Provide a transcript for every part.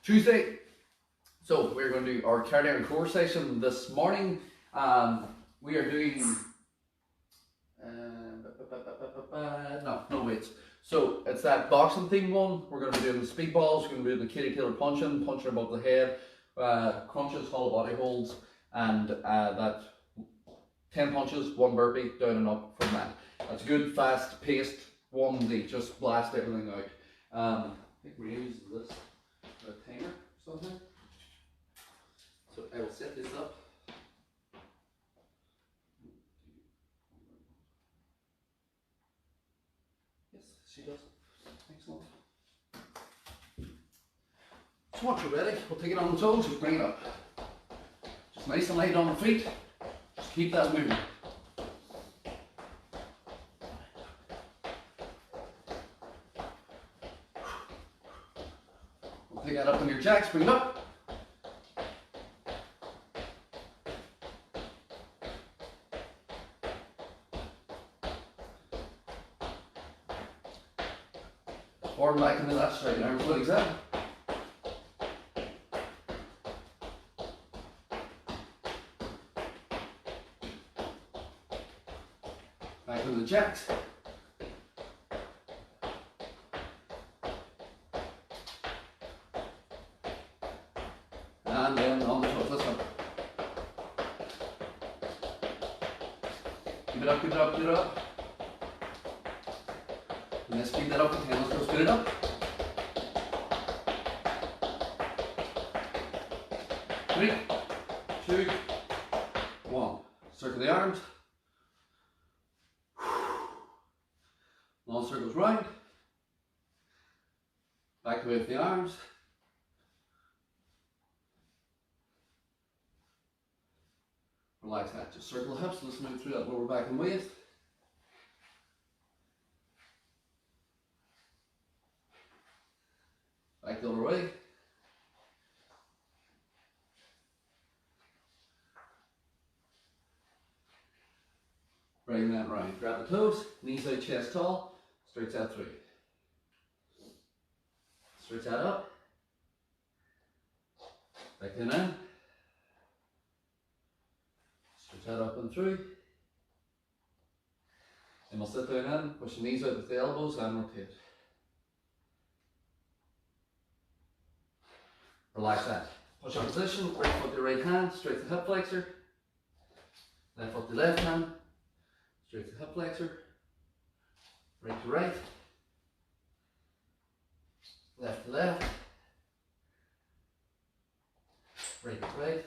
Tuesday. So we're going to do our cardio core session this morning. We are doing no weights. So it's that boxing theme one. We're going to be doing the speed balls. We're going to be doing the Katie Taylor punching above the head, crunches, hollow body holds, and that 10 punches, 1 burpee, down and up from that. That's good, fast paced one to just blast everything out. I think we're using this retainer or something. So I will set this up. Yes, she does. Excellent. So once you're ready, we'll take it on the toes, just bring it up. Just nice and light on the feet. Just keep that moving. We'll take that up on your jacks, bring it up. Forward back into that straight arm legs out. Back into the jacks. And then on the toes, let's go. Keep it up, keep it up, keep it up. And let's speed that up again, let's go speed it up. 3, 2, 1. Circle the arms. Long circles round. Back away with the arms. Relax that. Just circle the hips. Let's move through that lower back and waist. Back the other way. Bring that round. Grab the toes. Knees out, chest tall. Stretch that through. Stretch that up. Back in. Stretch that up and through. And we'll sit down in. Push the knees out with the elbows and rotate. Relax that. Push up position. Right foot to right hand. Straight to hip flexor. Left foot to left hand. Straight to hip flexor. Right to right. Left to left. Right to right.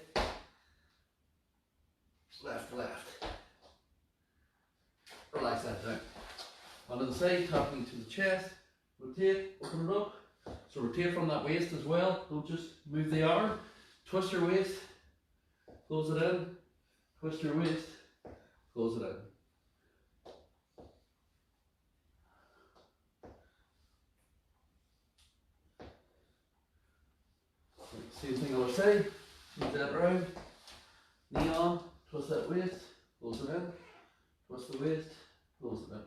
Left to left. Relax that down. Onto the side, tapping to the chest. Rotate, open it up. So rotate from that waist as well. Don't just move the arm. Twist your waist. Close it in. Twist your waist. Close it in. Same thing other side. Move that round. Knee on. Twist that waist. Close it in. Twist the waist. Close it in.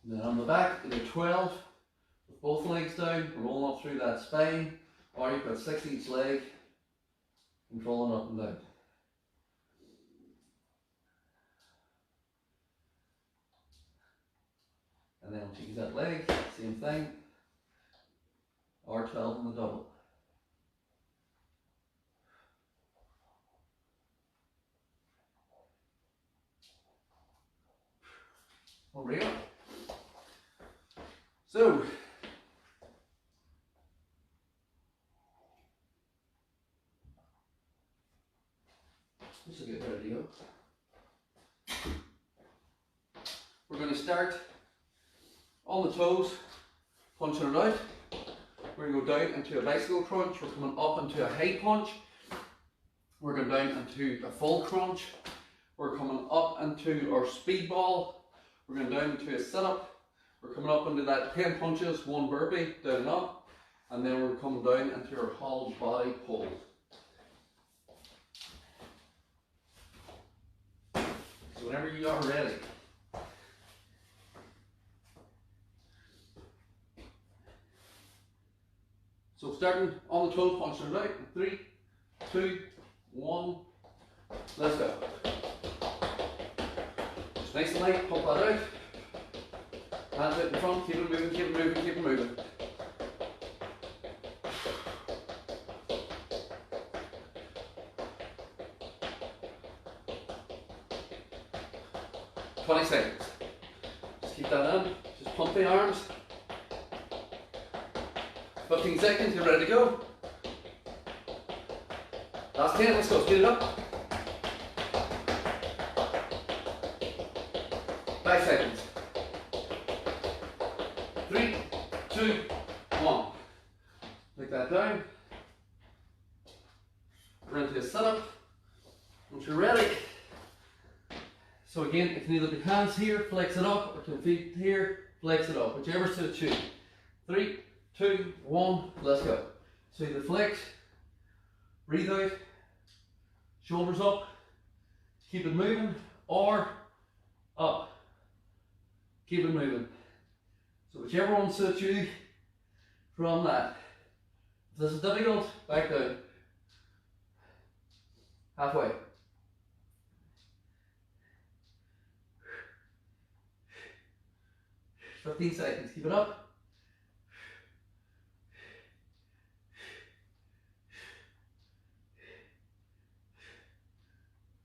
And then on the back, either 12 with both legs down, rolling up through that spine, or you've got 6 each leg, controlling up and down. And then once you use that leg, same thing, or 12 on the double. Over here. So, this will get ready to go. We're going to start on the toes, punching it out. We're going to go down into a bicycle crunch. We're coming up into a high punch. We're going down into a full crunch. We're coming up into our speed ball. We're going down into a sit up. We're coming up into that 10 punches, 1 burpee, down and up. And then we're coming down into our hollow body hold. So whenever you are ready. So starting on the toe, punch it out. 3, 2, 1. Let's go. Just nice and light, pump that out. Hands out in front, keep it moving, keep it moving, keep it moving. $20 seconds. Just keep that in. Just pump the arms. 15 seconds, you're ready to go. Last 10, let's go, speed it up. 5 seconds. 3, 2, 1. Take that down. We're into a sit-up. Once you're ready. So again, it can either be hands here, flex it up, or can feet here, flex it up, whichever suits you. 3, 2, 1, let's go. So either flex, breathe out, shoulders up, keep it moving, or up, keep it moving. So whichever one suits you from that. If this is difficult, back down. Halfway. $15 seconds, keep it up.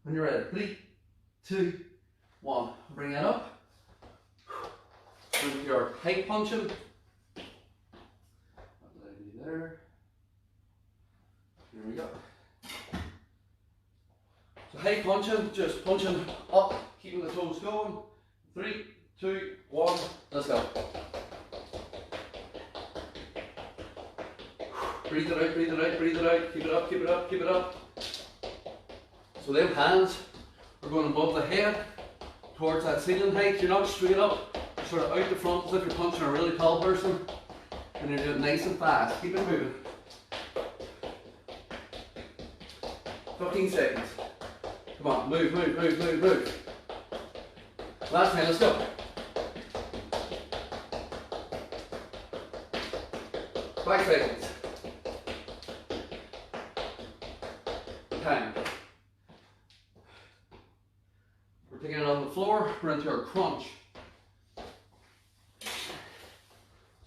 When you're ready, 3, 2, 1. Bring it up. With your height punching. There. Here we go. So height punching, just punching up, keeping the toes going. 3, 2, 1, let's go. Breathe it out, breathe it out, breathe it out. Keep it up, keep it up, keep it up. So them hands are going above the head towards that ceiling height. You're not straight up, you're sort of out the front as if you're punching a really tall person. And you're doing it nice and fast. Keep it moving. 15 seconds. Come on, move, move, move, move, move. Last time, let's go. 5 seconds. Time. We're taking it on the floor, we're into our crunch.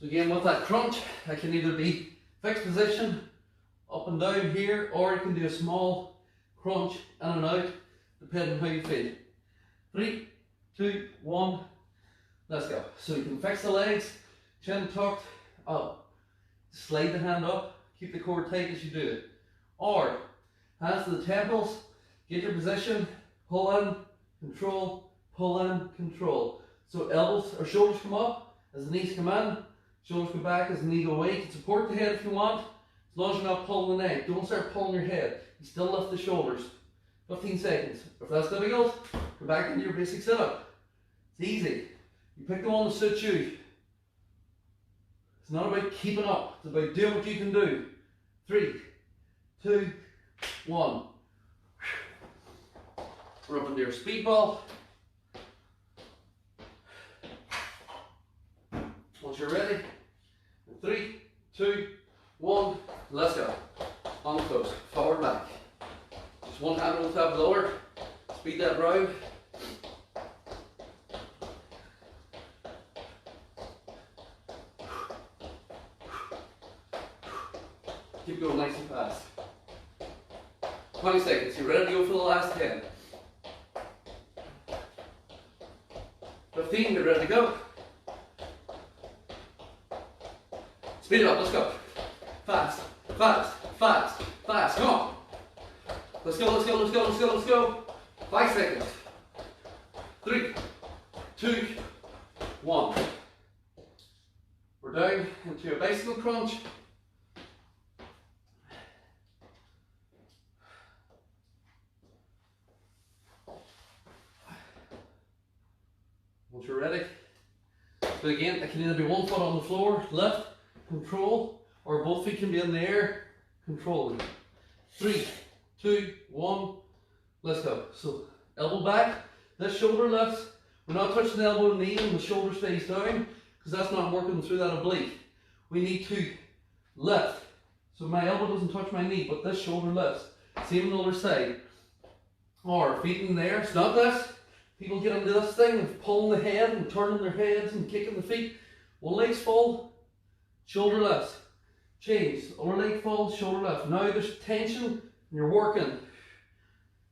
So again, with that crunch, that can either be fixed position, up and down here, or you can do a small crunch in and out, depending on how you feel. 3, 2, 1, let's go. So you can fix the legs, chin tucked, up. Slide the hand up, keep the core tight as you do it. Or, hands to the temples, get your position, pull in, control, pull in, control. So elbows or shoulders come up as the knees come in, shoulders go back as the knee go away. You can support the head if you want, as long as you're not pulling the neck. Don't start pulling your head. You still lift the shoulders. 15 seconds. If that's difficult, go back into your basic sit-up. It's easy. You pick the one that suits you. It's not about keeping up, it's about doing what you can do. 3, 2, 1. We're up into your speedball. Once you're ready, 3, 2, 1, let's go. On the toes, forward, back. Just one hand on the top of the lower, speed that round. Keep going nice and fast. 20 seconds, you ready to go for the last 10. 15, you're ready to go. Speed it up, let's go. Fast, fast, fast, fast, come on. Let's go, let's go, let's go, let's go, let's go. 5 seconds. 3, 2, 1. We're down into a bicycle crunch. Once you're ready. So again, it can either be one foot on the floor, lift, control, or both feet can be in the air, controlling. 3, 2, 1, let's go. So elbow back This shoulder lifts. We're not touching the elbow and knee and the shoulder stays down because that's not working through that oblique. We need to lift. So my elbow doesn't touch my knee, but this shoulder lifts. Same on the other side. Or feet in there. It's not this. People get into this thing of pulling the head and turning their heads and kicking the feet. One leg's full, shoulder lifts. Change. Other leg full, shoulder lift. Now there's tension and you're working.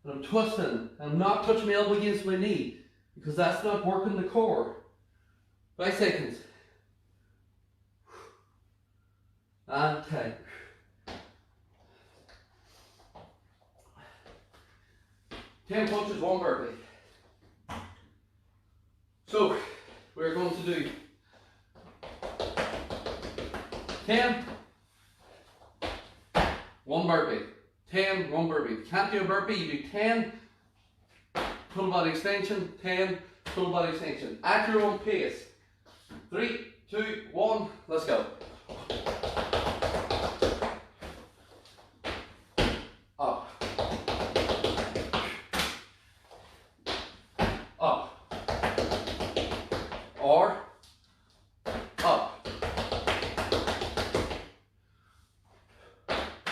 And I'm twisting. And I'm not touching my elbow against my knee because that's not working the core. 5 seconds. And 10. Ten punches, 1 burpee. So we're going to do 10, 1 burpee. 10, 1 burpee. If you can't do a burpee, you do 10, total body extension, 10, total body extension. At your own pace. 3, 2, 1, let's go. Up. Up. Or up.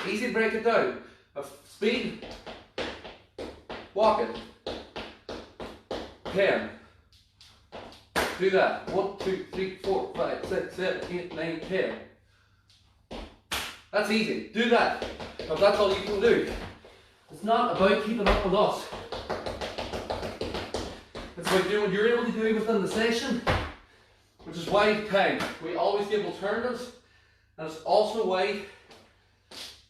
Easy to break it down. Speed. Walk it. 10. Do that. 1, 2, 3, 4, 5, 6, 7, 8, 9, 10. That's easy. Do that. If that's all you can do. It's not about keeping up with us. It's about doing what you're able to do within the session, which is why time. We always give alternatives, and it's also why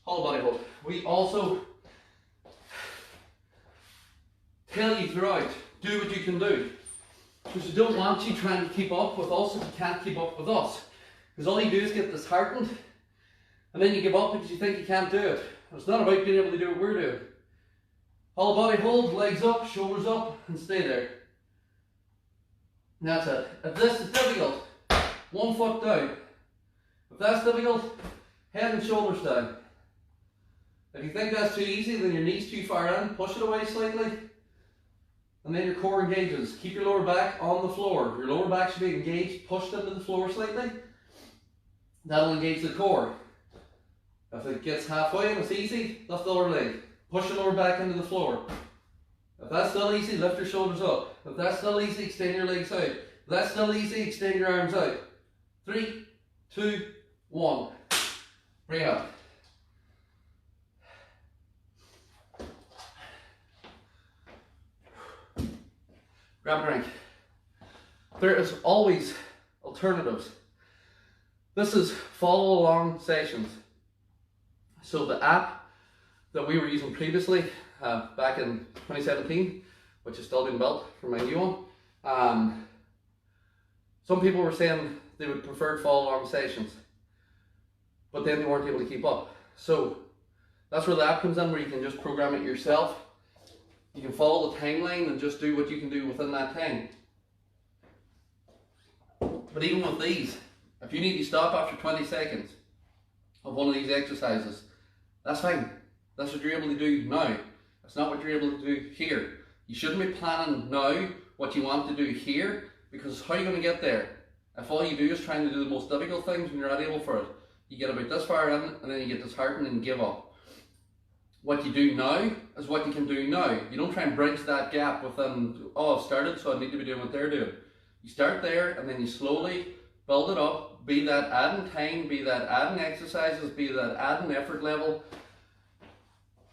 hollow body hold. We also tell you throughout, do what you can do. Because we don't want you trying to keep up with us if you can't keep up with us. Because all you do is get disheartened, and then you give up because you think you can't do it. And it's not about being able to do what we're doing. Hollow body hold, legs up, shoulders up, and stay there. And that's it. If this is difficult, 1 foot down. If that's difficult, head and shoulders down. If you think that's too easy, then your knee's too far in, push it away slightly. And then your core engages. Keep your lower back on the floor. Your lower back should be engaged, pushed into the floor slightly. That'll engage the core. If it gets halfway and it's easy, lift the lower leg. Push your lower back into the floor. If that's still easy, lift your shoulders up. If that's still easy, extend your legs out. If that's still easy, extend your arms out. 3, 2, 1. Bring it up. Grab a drink. There is always alternatives. This is follow along sessions. So the app that we were using previously, back in 2017, which is still being built for my new one, some people were saying they would prefer follow along sessions, but then they weren't able to keep up. So that's where the app comes in, where you can just program it yourself. You can follow the timeline and just do what you can do within that time. But even with these, if you need to stop after 20 seconds of one of these exercises, that's fine. That's what you're able to do now. That's not what you're able to do here. You shouldn't be planning now what you want to do here, because how are you going to get there? If all you do is trying to do the most difficult things when you're not able for it, you get about this far in and then you get disheartened and give up. What you do now is what you can do now. You don't try and bridge that gap within, oh, I've started, so I need to be doing what they're doing. You start there and then you slowly build it up, be that adding time, be that adding exercises, be that adding effort level.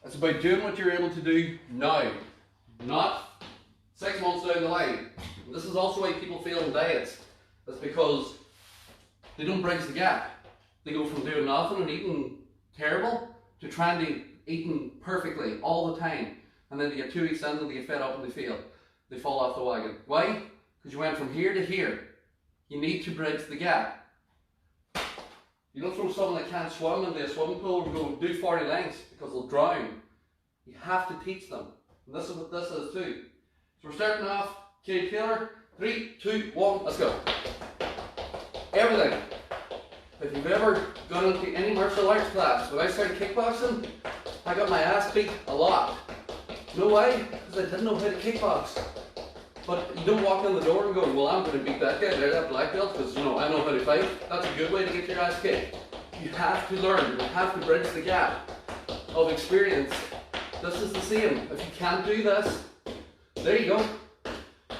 It's about doing what you're able to do now, not 6 months down the line. And this is also why people fail in diets. It's because they don't bridge the gap. They go from doing nothing and eating terrible to trying to eating perfectly all the time, and then they get 2 weeks in and they get fed up and they fail. They fall off the wagon. Why? Because you went from here to here. You need to bridge the gap. You don't throw someone that can't swim into a swimming pool and go do 40 lengths because they'll drown. You have to teach them. And this is what this is too. So we're starting off, Katie Taylor, 3, 2, 1, let's go. Everything. If you've ever gone into any martial arts class, when I started kickboxing, I got my ass beat a lot. You know why? Because I didn't know how to kickbox. But you don't walk in the door and go, well, I'm going to beat that guy, that black belt, because you know I know how to fight. That's a good way to get your ass kicked. You have to learn. You have to bridge the gap of experience. This is the same. If you can't do this, there you go.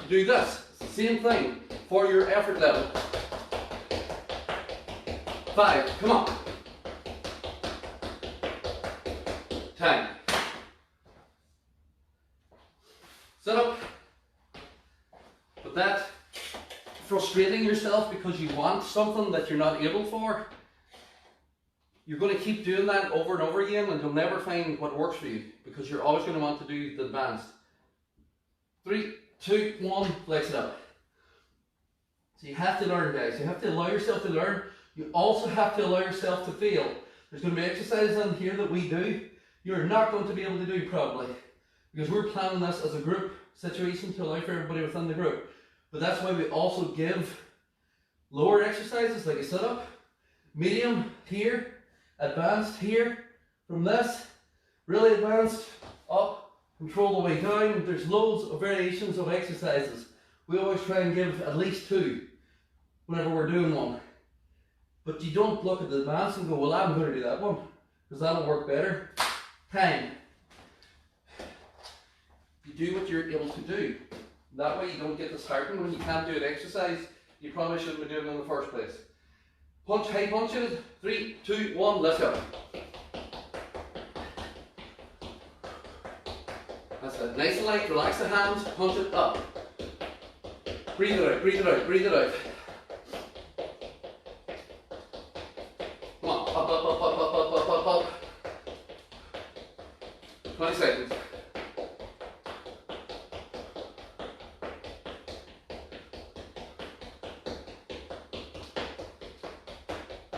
Do this. It's the same thing for your effort level. 5. Come on. 10. Sit up. But that frustrating yourself because you want something that you're not able for, you're going to keep doing that over and over again, and you'll never find what works for you because you're always going to want to do the advanced. 3, 2, 1, flex it up. So you have to learn, guys. You have to allow yourself to learn. You also have to allow yourself to fail. There's going to be exercises in here that we do you're not going to be able to do probably, because we're planning this as a group situation to allow for everybody within the group. But that's why we also give lower exercises like a sit-up, medium here, advanced here, from this, really advanced, up, control the way down. There's loads of variations of exercises. We always try and give at least 2 whenever we're doing one. But you don't look at the advanced and go, well, I'm going to do that one, because that'll work better. Time. You do what you're able to do. That way you don't get disheartened when you can't do an exercise you probably shouldn't be doing in the first place. Punch, high punches. 3, 2, 1, let's go. That's it. Nice and light, relax the hands, punch it up. Breathe it out, breathe it out, breathe it out. Come on, up, up, up, up, up, up, up, up, up. 20 seconds.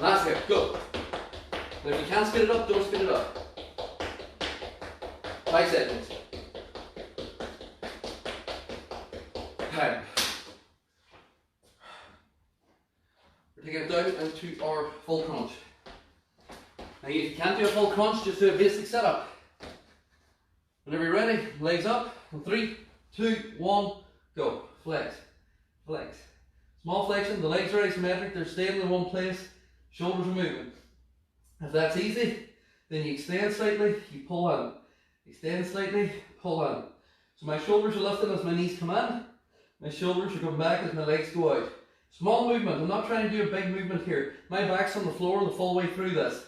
Last hit, go. Now if you can't speed it up, don't speed it up. 5 seconds. 10. We're taking it down into our full crunch. Now if you can't do a full crunch, just do a basic setup. Whenever you're ready, legs up. 3, 2, 1, go. Flex, flex. Small flexion, the legs are isometric, they're staying in one place. Shoulders are moving. If that's easy, then you extend slightly, you pull in. Extend slightly, pull in. So my shoulders are lifting as my knees come in. My shoulders are coming back as my legs go out. Small movement. I'm not trying to do a big movement here. My back's on the floor the full way through this.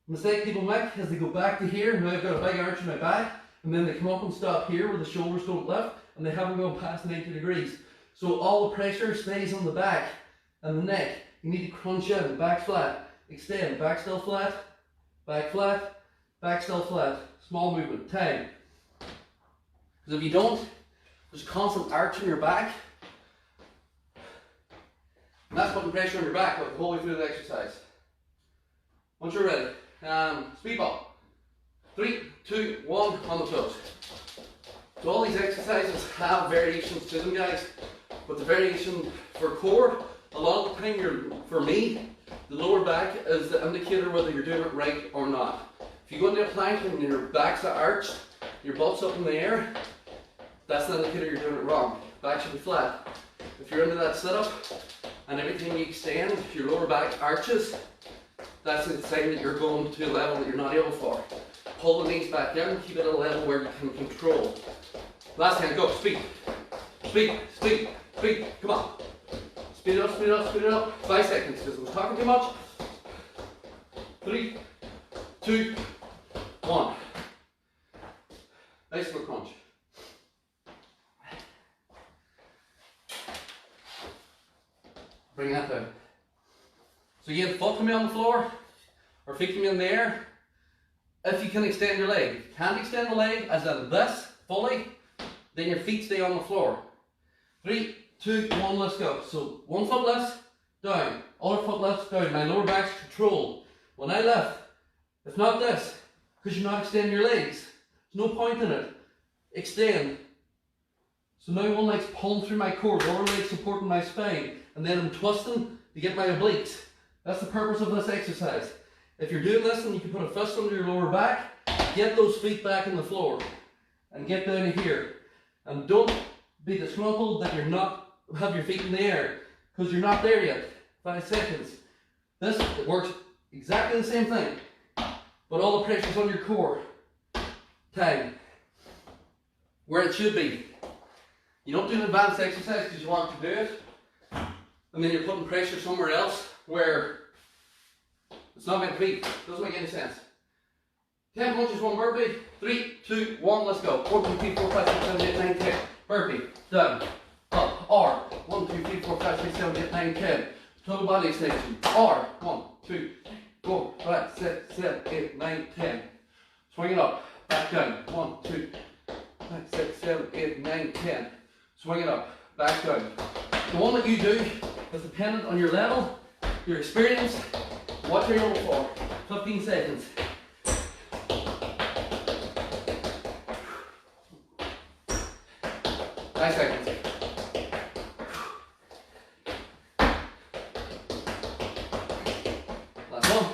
The mistake people make is they go back to here. Now I've got a big arch in my back, and then they come up and stop here where the shoulders don't lift, and they haven't gone past 90 degrees. So all the pressure stays on the back and the neck. You need to crunch in, back flat, extend, back still flat, back still flat. Small movement, time. Because if you don't, there's constant arch in your back. And that's putting pressure on your back the whole way through the exercise. Once you're ready, speed ball. 3, 2, 1, on the toes. So all these exercises have variations to them, guys. But the variation for core, a lot of the time, for me, the lower back is the indicator whether you're doing it right or not. If you go into a plank and your back's arched, your butt's up in the air, that's the indicator you're doing it wrong. Back should be flat. If you're into that sit-up and every time you extend, your lower back arches, that's the sign that you're going to a level that you're not able for. Pull the knees back down, keep it at a level where you can control. Last hand, go, speed. Speed, speed, speed, come on. Speed it up, speed it up, speed it up. 5 seconds, because I'm talking too much. 3, 2, 1. Nice little crunch. Bring that down. So again, foot can be on the floor, or feet can be in the air. If you can extend your leg. If you can't extend the leg, as in this, fully, then your feet stay on the floor. 3, 2, 1, let's go. So one foot lifts, down. Other foot lifts, down. My lower back's controlled. When I lift, it's not this, because you're not extending your legs. There's no point in it. Extend. So now one leg's pulling through my core, the other leg's supporting my spine, and then I'm twisting to get my obliques. That's the purpose of this exercise. If you're doing this, then you can put a fist under your lower back, get those feet back on the floor, and get down to here. And don't be disgruntled that you're not, have your feet in the air, because you're not there yet. 5 seconds. This, it works exactly the same thing, but all the pressure's on your core. Time. Where it should be. You don't do an advanced exercise because you want to do it, and then you're putting pressure somewhere else where it's not meant to be. Doesn't make any sense. 10 punches, 1 burpee. 3, 2, 1, let's go. 1, 2, 3, 4, 5, 6, 7, 8, 9, 10. Burpee. Down. Up. R. 1, 2, 3, 4, 5, 6, 7, 8, 9, 10. Total body extension. R. 1, 2, 4, 5, 6, 7, 8, 9, 10. Swing it up. Back down. 1, 2, 5, 6, 7, 8, 9, 10. Swing it up. Back down. The one that you do is dependent on your level, your experience, what you're able for. 15 seconds. Five seconds. Last one.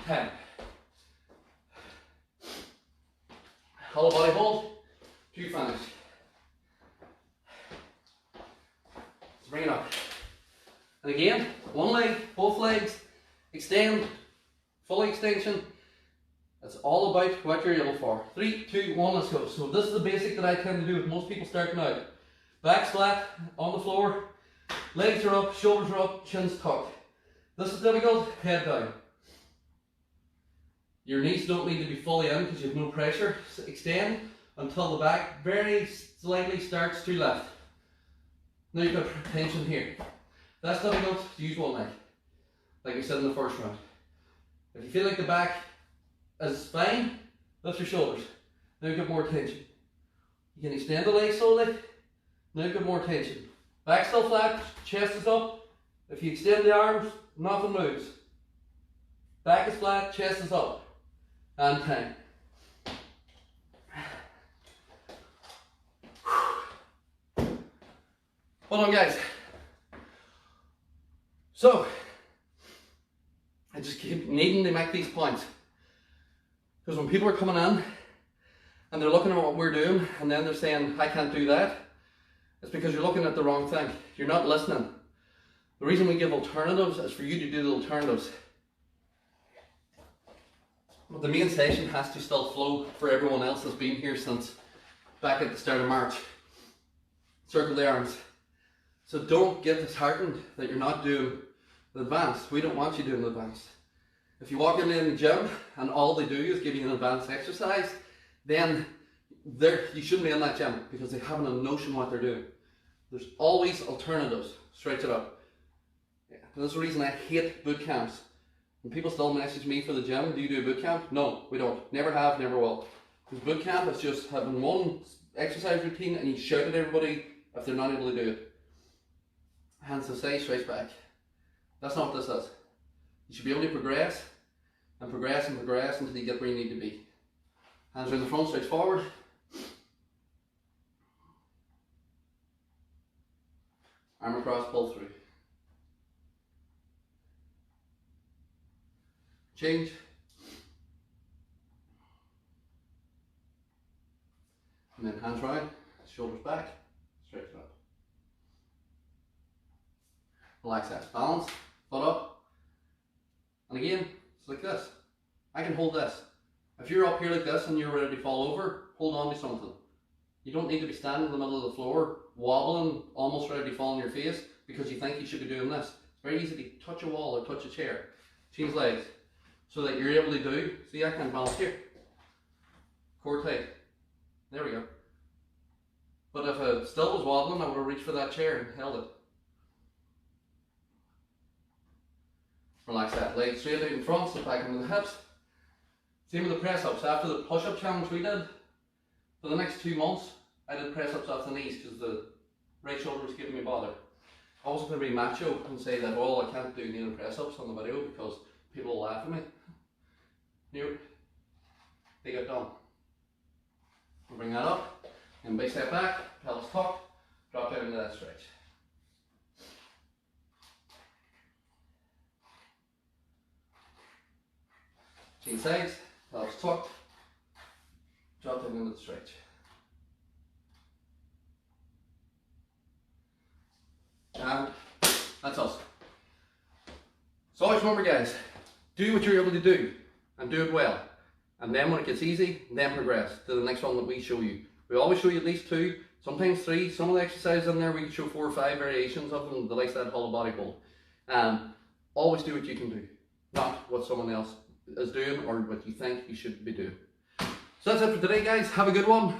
10. Hollow body hold. 2 finish. Let's bring it up. And again, one leg, both legs, extend, full extension. That's all about what you're able for. 3, 2, 1, let's go. So this is the basic that I tend to do with most people starting out. Back's flat, on the floor, legs are up, shoulders are up, chin's tucked. This is difficult, head down. Your knees don't need to be fully in because you have no pressure. So extend until the back very slightly starts to lift. Now you've got tension here. That's difficult, use one leg, like we said in the first round. If you feel like the back is fine, lift your shoulders. Now you've got more tension. You can extend the leg slowly. Now you've got more tension. Back still flat, chest is up. If you extend the arms, nothing moves. Back is flat, chest is up. And time. Hold on, guys. So, I just keep needing to make these points. Because when people are coming in and they're looking at what we're doing and then they're saying, I can't do that, it's because you're looking at the wrong thing. You're not listening. The reason we give alternatives is for you to do the alternatives. But the main session has to still flow for everyone else that's been here since back at the start of March. Circle the arms. So don't get disheartened that you're not doing the advanced. We don't want you doing the advanced. If you walk in the gym and all they do is give you an advanced exercise, then you shouldn't be in that gym because they haven't a notion what they're doing. There's always alternatives. Stretch it up. Yeah. That's the reason I hate boot camps. When people still message me for the gym, do you do a boot camp? No, we don't. Never have, never will. Because boot camp is just having one exercise routine and you shout at everybody if they're not able to do it. Hands to the side, stretch back. That's not what this is. You should be able to progress and progress and progress until you get where you need to be. Hands around the front, stretch forward. Arm across, pull through. Change. And then hands round, shoulders back, stretch it up. Relax that. Balance, foot up. And again, it's like this. I can hold this. If you're up here like this and you're ready to fall over, hold on to something. You don't need to be standing in the middle of the floor, wobbling, almost ready to fall on your face because you think you should be doing this. It's very easy to touch a wall or touch a chair. Change legs so that you're able to do, see, I can balance here. Core tight. There we go. But if I still was wobbling, I would have reached for that chair and held it. Relax that. Legs straight out in front, slip back into the hips. Same with the press ups. After the push up challenge we did, for the next 2 months, I did press ups off the knees because the right shoulder was giving me bother. I wasn't going to be macho and say that, oh, I can't do knee press ups on the video because people will laugh at me. Nope. They got done. We'll bring that up, and big step back, pelvis tucked, drop down into that stretch. Change sides, pelvis tucked, drop down into the stretch. always remember, guys, do what you're able to do and do it well. And then when it gets easy, then progress to the next one that we show you. We always show you at least 2, sometimes 3. Some of the exercises in there we can show 4 or 5 variations of them, the likes of that hollow body hold. Always do what you can do, not what someone else is doing or what you think you should be doing. So that's it for today, guys. Have a good one.